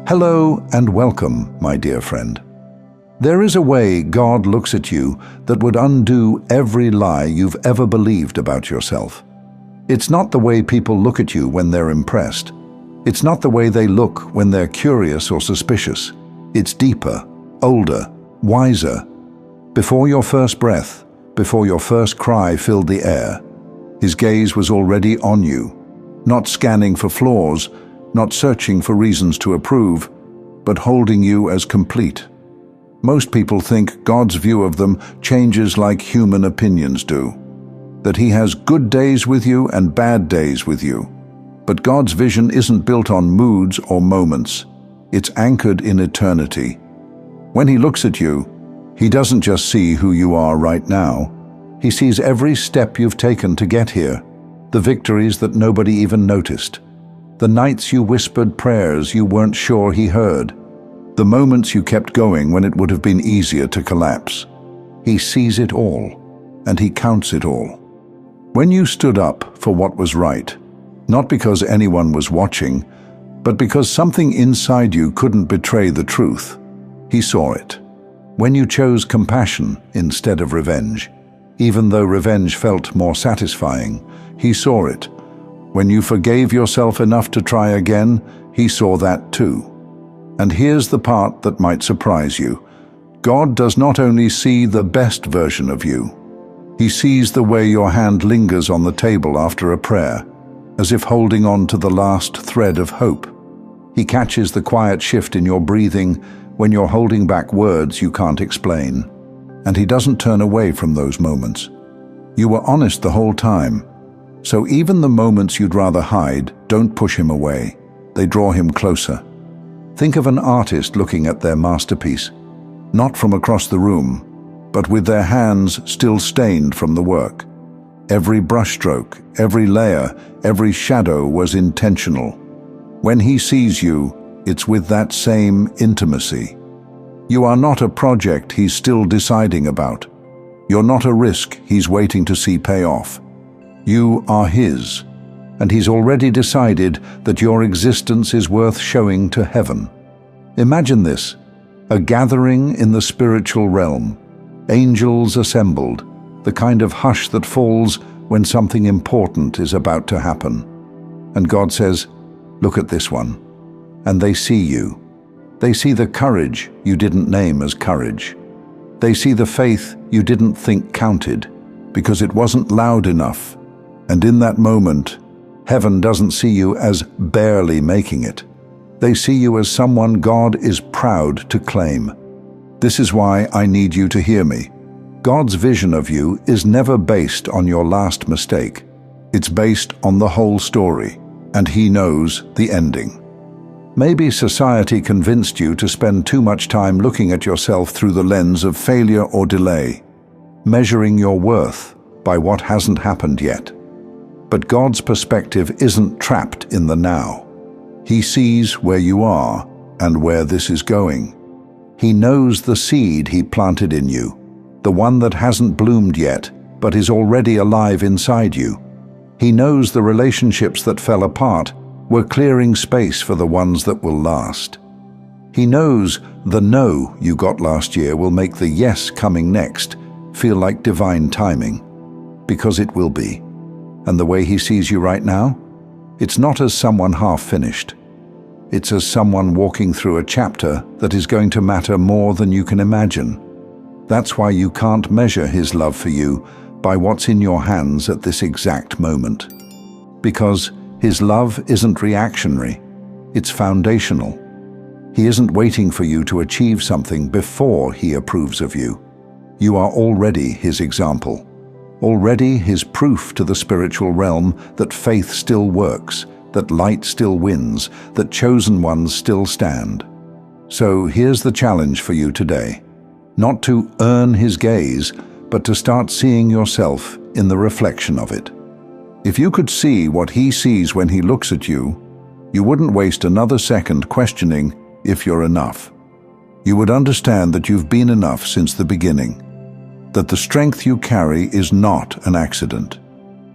Hello and welcome, my dear friend. There is a way God looks at you that would undo every lie you've ever believed about yourself. It's not the way people look at you when they're impressed. It's not the way they look when they're curious or suspicious. It's deeper, older, wiser. Before your first breath, before your first cry filled the air, His gaze was already on you, not scanning for flaws, not searching for reasons to approve, but holding you as complete. Most people think God's view of them changes like human opinions do, that He has good days with you and bad days with you. But God's vision isn't built on moods or moments. It's anchored in eternity. When He looks at you, He doesn't just see who you are right now. He sees every step you've taken to get here, the victories that nobody even noticed, the nights you whispered prayers you weren't sure He heard, the moments you kept going when it would have been easier to collapse. He sees it all, and He counts it all. When you stood up for what was right, not because anyone was watching, but because something inside you couldn't betray the truth, He saw it. When you chose compassion instead of revenge, even though revenge felt more satisfying, He saw it. When you forgave yourself enough to try again, He saw that too. And here's the part that might surprise you. God does not only see the best version of you, He sees the way your hand lingers on the table after a prayer, as if holding on to the last thread of hope. He catches the quiet shift in your breathing when you're holding back words you can't explain. And He doesn't turn away from those moments. You were honest the whole time. So even the moments you'd rather hide don't push Him away. They draw Him closer. Think of an artist looking at their masterpiece, not from across the room, but with their hands still stained from the work. Every brushstroke, every layer, every shadow was intentional. When He sees you, it's with that same intimacy. You are not a project He's still deciding about. You're not a risk He's waiting to see pay off. You are His, and He's already decided that your existence is worth showing to heaven. Imagine this, a gathering in the spiritual realm, angels assembled, the kind of hush that falls when something important is about to happen. And God says, "Look at this one." And they see you. They see the courage you didn't name as courage. They see the faith you didn't think counted because it wasn't loud enough. And in that moment, heaven doesn't see you as barely making it. They see you as someone God is proud to claim. This is why I need you to hear me. God's vision of you is never based on your last mistake. It's based on the whole story, and He knows the ending. Maybe society convinced you to spend too much time looking at yourself through the lens of failure or delay, measuring your worth by what hasn't happened yet. But God's perspective isn't trapped in the now. He sees where you are and where this is going. He knows the seed He planted in you, the one that hasn't bloomed yet, but is already alive inside you. He knows the relationships that fell apart were clearing space for the ones that will last. He knows the no you got last year will make the yes coming next feel like divine timing, because it will be. And the way He sees you right now, it's not as someone half-finished. It's as someone walking through a chapter that is going to matter more than you can imagine. That's why you can't measure His love for you by what's in your hands at this exact moment. Because His love isn't reactionary, it's foundational. He isn't waiting for you to achieve something before He approves of you. You are already His example, already His proof to the spiritual realm that faith still works, that light still wins, that chosen ones still stand. So here's the challenge for you today. Not to earn His gaze, but to start seeing yourself in the reflection of it. If you could see what He sees when He looks at you, you wouldn't waste another second questioning if you're enough. You would understand that you've been enough since the beginning, that the strength you carry is not an accident,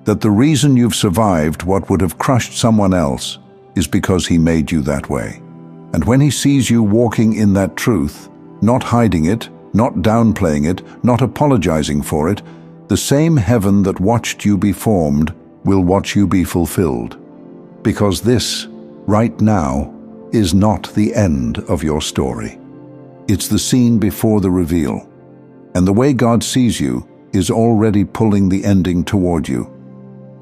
that the reason you've survived what would have crushed someone else is because He made you that way. And when he sees you walking in that truth, not hiding it, not downplaying it, not apologizing for it, the same heaven that watched you be formed will watch you be fulfilled. Because this, right now, is not the end of your story. It's the scene before the reveal. And the way God sees you is already pulling the ending toward you.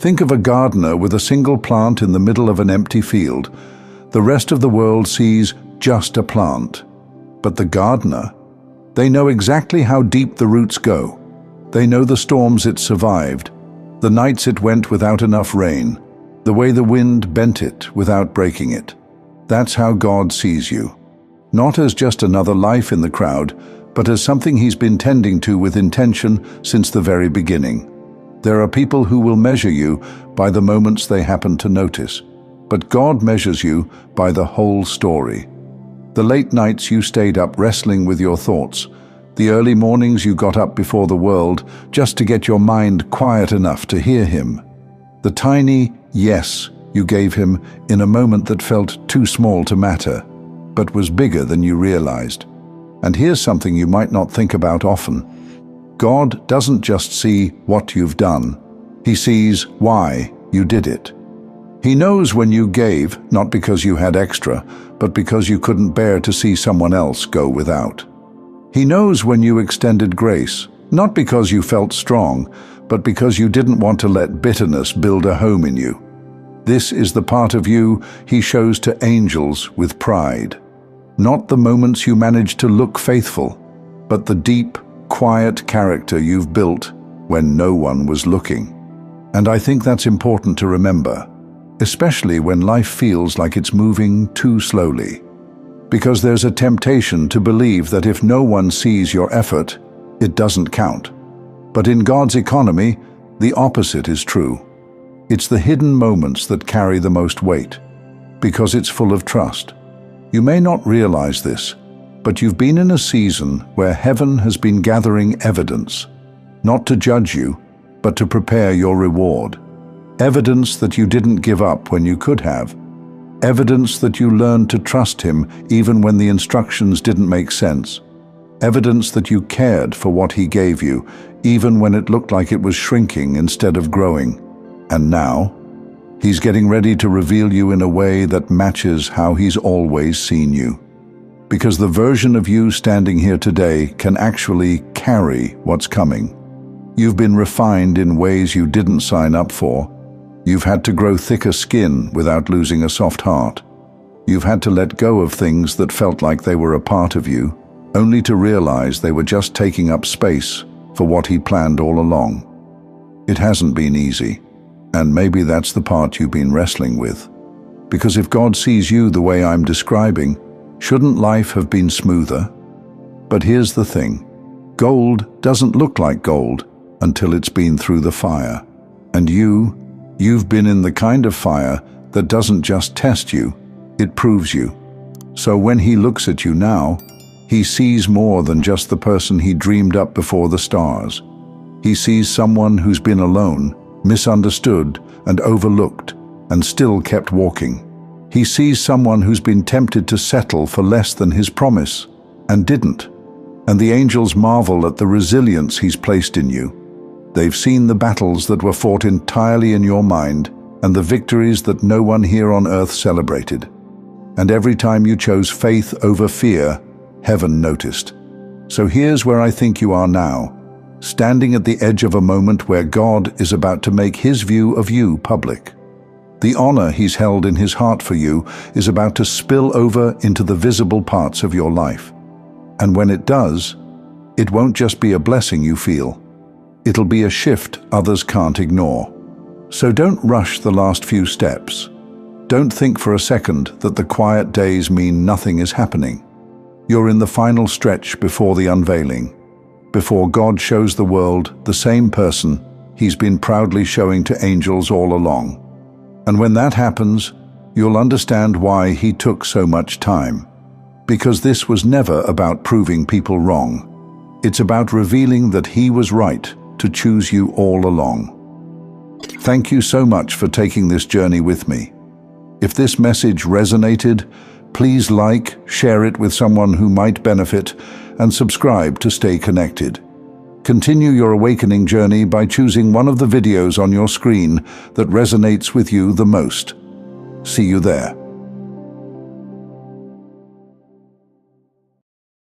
Think of a gardener with a single plant in the middle of an empty field. The rest of the world sees just a plant. But the gardener, they know exactly how deep the roots go. They know the storms it survived, the nights it went without enough rain, the way the wind bent it without breaking it. That's how God sees you. Not as just another life in the crowd, but as something he's been tending to with intention since the very beginning. There are people who will measure you by the moments they happen to notice, but God measures you by the whole story. The late nights you stayed up wrestling with your thoughts, the early mornings you got up before the world just to get your mind quiet enough to hear him. The tiny yes you gave him in a moment that felt too small to matter, but was bigger than you realized. And here's something you might not think about often. God doesn't just see what you've done. He sees why you did it. He knows when you gave, not because you had extra, but because you couldn't bear to see someone else go without. He knows when you extended grace, not because you felt strong, but because you didn't want to let bitterness build a home in you. This is the part of you he shows to angels with pride. Not the moments you managed to look faithful, but the deep, quiet character you've built when no one was looking. And I think that's important to remember, especially when life feels like it's moving too slowly. Because there's a temptation to believe that if no one sees your effort, it doesn't count. But in God's economy, the opposite is true. It's the hidden moments that carry the most weight, because it's full of trust. You may not realize this, but you've been in a season where heaven has been gathering evidence, not to judge you, but to prepare your reward. Evidence that you didn't give up when you could have. Evidence that you learned to trust him even when the instructions didn't make sense. Evidence that you cared for what he gave you, even when it looked like it was shrinking instead of growing. And now, he's getting ready to reveal you in a way that matches how he's always seen you. Because the version of you standing here today can actually carry what's coming. You've been refined in ways you didn't sign up for. You've had to grow thicker skin without losing a soft heart. You've had to let go of things that felt like they were a part of you, only to realize they were just taking up space for what he planned all along. It hasn't been easy, and maybe that's the part you've been wrestling with. Because if God sees you the way I'm describing, shouldn't life have been smoother? But here's the thing. Gold doesn't look like gold until it's been through the fire. And you've been in the kind of fire that doesn't just test you, it proves you. So when he looks at you now, he sees more than just the person he dreamed up before the stars. He sees someone who's been alone, misunderstood, and overlooked, and still kept walking. He sees someone who's been tempted to settle for less than his promise, and didn't. And the angels marvel at the resilience he's placed in you. They've seen the battles that were fought entirely in your mind, and the victories that no one here on earth celebrated. And every time you chose faith over fear, heaven noticed. So here's where I think you are now, standing at the edge of a moment where God is about to make his view of you public. The honor he's held in his heart for you is about to spill over into the visible parts of your life. And when it does, it won't just be a blessing you feel. It'll be a shift others can't ignore. So don't rush the last few steps. Don't think for a second that the quiet days mean nothing is happening. You're in the final stretch before the unveiling, before God shows the world the same person he's been proudly showing to angels all along. And when that happens, you'll understand why he took so much time. Because this was never about proving people wrong. It's about revealing that he was right to choose you all along. Thank you so much for taking this journey with me. If this message resonated, Please like, share it with someone who might benefit, and subscribe to stay connected. Continue your awakening journey by choosing one of the videos on your screen that resonates with you the most. See you there.